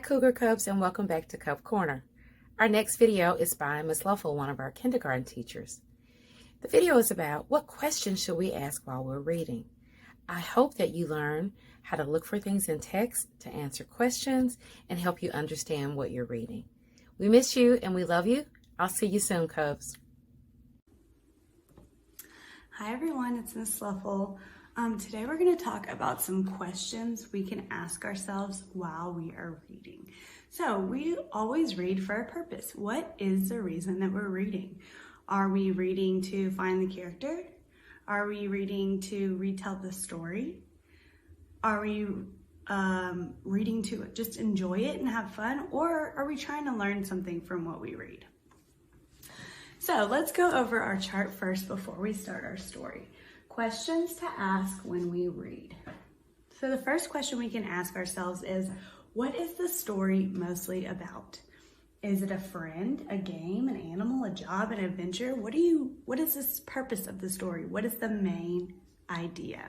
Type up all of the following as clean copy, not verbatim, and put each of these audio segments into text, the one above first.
Cougar Cubs, and welcome back to Cub Corner. Our next video is by Ms. Loeffel, one of our kindergarten teachers. The video is about what questions should we ask while we're reading. I hope that you learn how to look for things in text to answer questions and help you understand what you're reading. We miss you and we love you. I'll see you soon, Cubs. Hi everyone, it's Ms. Loeffel. Today we're going to talk about some questions we can ask ourselves while we are reading. So we always read for a purpose. What is the reason that we're reading? Are we reading to find the character? Are we reading to retell the story? Are we reading to just enjoy it and have fun? Or are we trying to learn something from what we read? So let's go over our chart first before we start our story. Questions to ask when we read. So the first question we can ask ourselves is, what is the story mostly about? Is it a friend, a game, an animal, a job, an adventure? What is the purpose of the story? What is the main idea?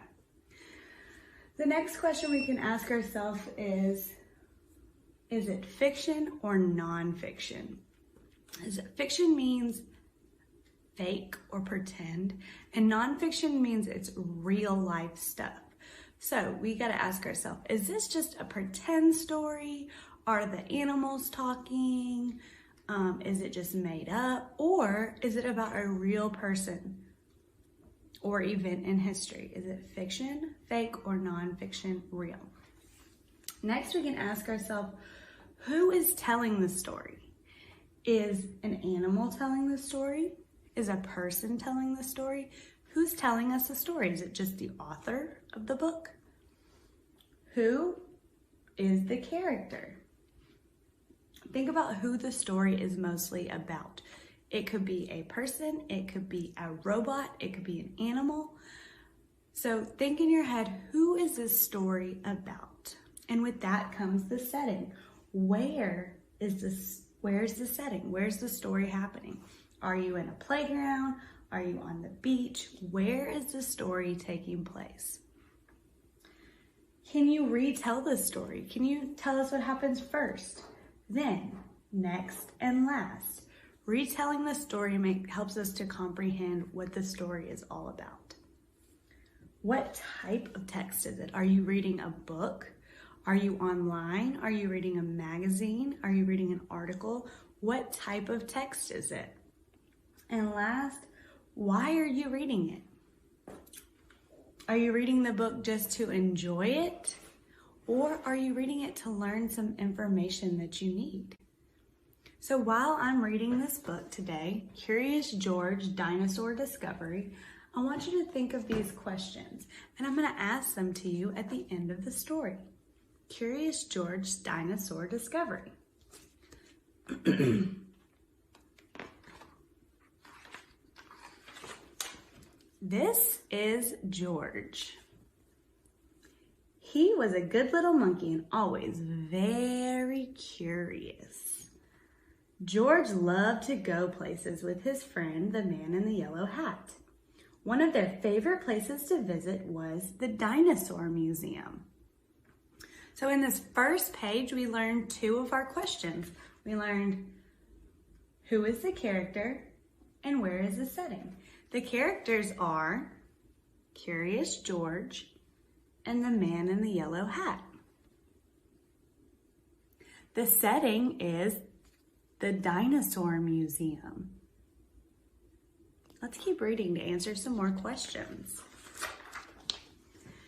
The next question we can ask ourselves is it fiction or nonfiction? Fiction means fake or pretend, and nonfiction means it's real life stuff. So we got to ask ourselves, is this just a pretend story? Are the animals talking? Is it just made up? Or is it about a real person or event in history? Is it fiction, fake, or nonfiction, real? Next, we can ask ourselves, who is telling the story? Is an animal telling the story? Is a person telling the story? Who's telling us the story? Is it just the author of the book? Who is the character? Think about who the story is mostly about. It could be a person, it could be a robot, it could be an animal. So think in your head, who is this story about? And with that comes the setting. Where's the setting? Where's the story happening? Are you in a playground? Are you on the beach? Where is the story taking place? Can you retell the story? Can you tell us what happens first, then, next, and last? Retelling the story helps us to comprehend what the story is all about. What type of text is it? Are you reading a book? Are you online? Are you reading a magazine? Are you reading an article? What type of text is it? And last, why are you reading it? Are you reading the book just to enjoy it? Or are you reading it to learn some information that you need? So while I'm reading this book today, Curious George Dinosaur Discovery, I want you to think of these questions, and I'm going to ask them to you at the end of the story. Curious George Dinosaur Discovery. This is George. He was a good little monkey and always very curious. George loved to go places with his friend, the man in the yellow hat. One of their favorite places to visit was the Dinosaur Museum. So in this first page, we learned two of our questions. We learned who is the character and where is the setting. The characters are Curious George and the man in the yellow hat. The setting is the Dinosaur Museum. Let's keep reading to answer some more questions.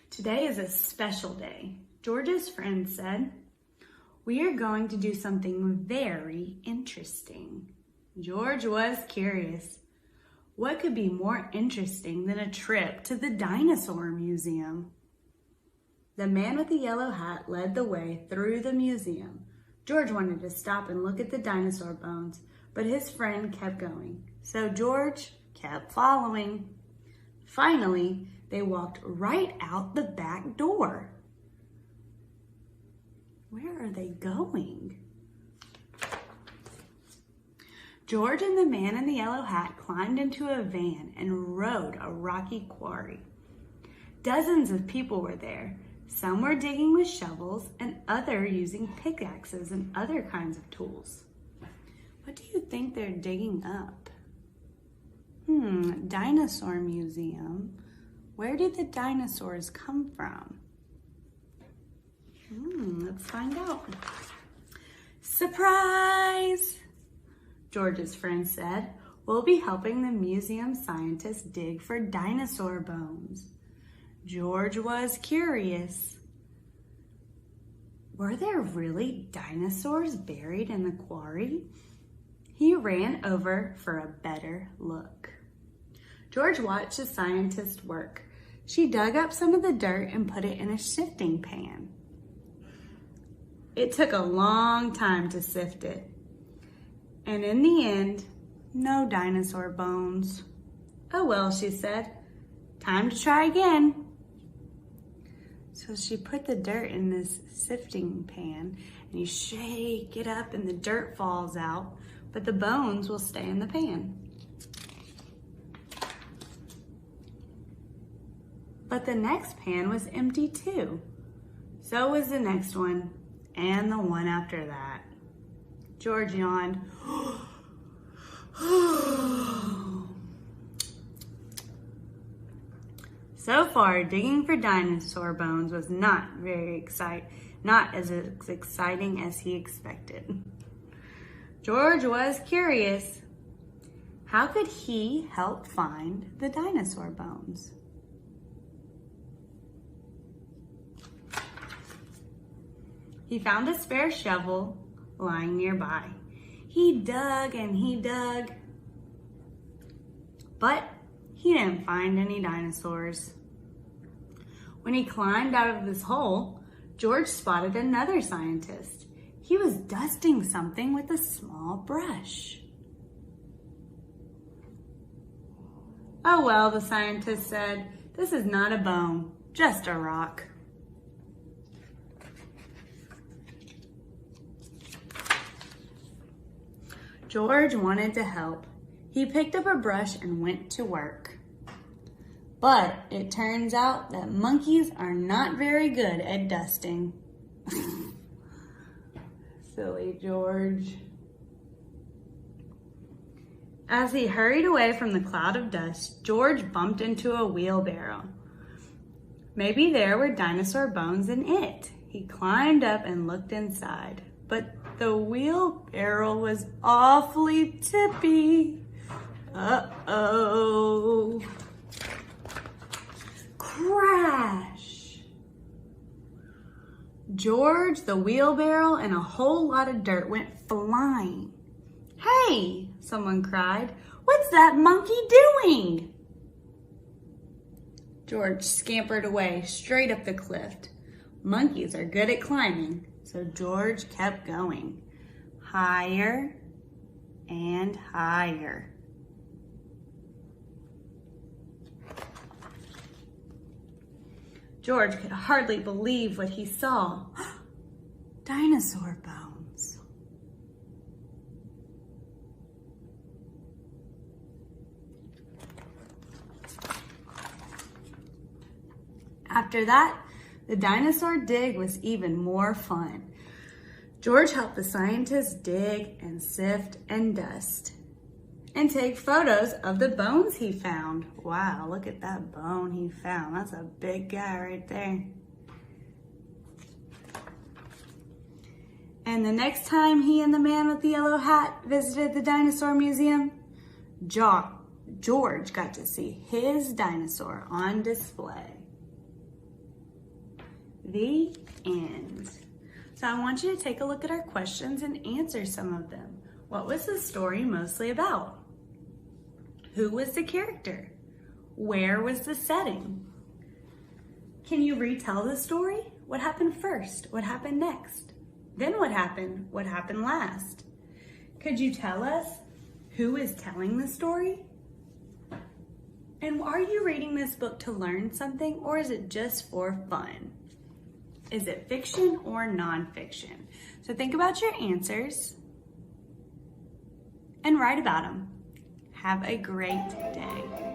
Today is a special day. George's friend said, "We are going to do something very interesting." George was curious. What could be more interesting than a trip to the Dinosaur Museum? The man with the yellow hat led the way through the museum. George wanted to stop and look at the dinosaur bones, but his friend kept going. So George kept following. Finally, they walked right out the back door. Where are they going? George and the man in the yellow hat climbed into a van and rode a rocky quarry. Dozens of people were there. Some were digging with shovels and others using pickaxes and other kinds of tools. What do you think they're digging up? Dinosaur museum. Where did the dinosaurs come from? Let's find out. Surprise! George's friend said, "We'll be helping the museum scientists dig for dinosaur bones." George was curious. Were there really dinosaurs buried in the quarry? He ran over for a better look. George watched the scientist work. She dug up some of the dirt and put it in a sifting pan. It took a long time to sift it. And in the end, no dinosaur bones. "Oh well," she said. "Time to try again." So she put the dirt in this sifting pan and you shake it up and the dirt falls out, but the bones will stay in the pan. But the next pan was empty too. So was the next one and the one after that. George yawned. So far, digging for dinosaur bones was not as exciting as he expected. George was curious. How could he help find the dinosaur bones? He found a spare shovel lying nearby. He dug and he dug, but he didn't find any dinosaurs. When he climbed out of his hole, George spotted another scientist. He was dusting something with a small brush. "Oh well," the scientist said, "this is not a bone, just a rock." George wanted to help. He picked up a brush and went to work. But it turns out that monkeys are not very good at dusting. Silly George. As he hurried away from the cloud of dust, George bumped into a wheelbarrow. Maybe there were dinosaur bones in it. He climbed up and looked inside, but the wheelbarrow was awfully tippy. Uh-oh. Crash! George, the wheelbarrow, and a whole lot of dirt went flying. "Hey!" someone cried. "What's that monkey doing?" George scampered away straight up the cliff. Monkeys are good at climbing, so George kept going. Higher and higher. George could hardly believe what he saw. Dinosaur bones. After that, the dinosaur dig was even more fun. George helped the scientists dig and sift and dust and take photos of the bones he found. Wow, look at that bone he found. That's a big guy right there. And the next time he and the man with the yellow hat visited the dinosaur museum, George got to see his dinosaur on display. The end. So I want you to take a look at our questions and answer some of them. What was the story mostly about? Who was the character? Where was the setting? Can you retell the story? What happened first? What happened next? Then what happened? What happened last? Could you tell us who is telling the story? And are you reading this book to learn something, or is it just for fun? Is it fiction or nonfiction? So think about your answers and write about them. Have a great day.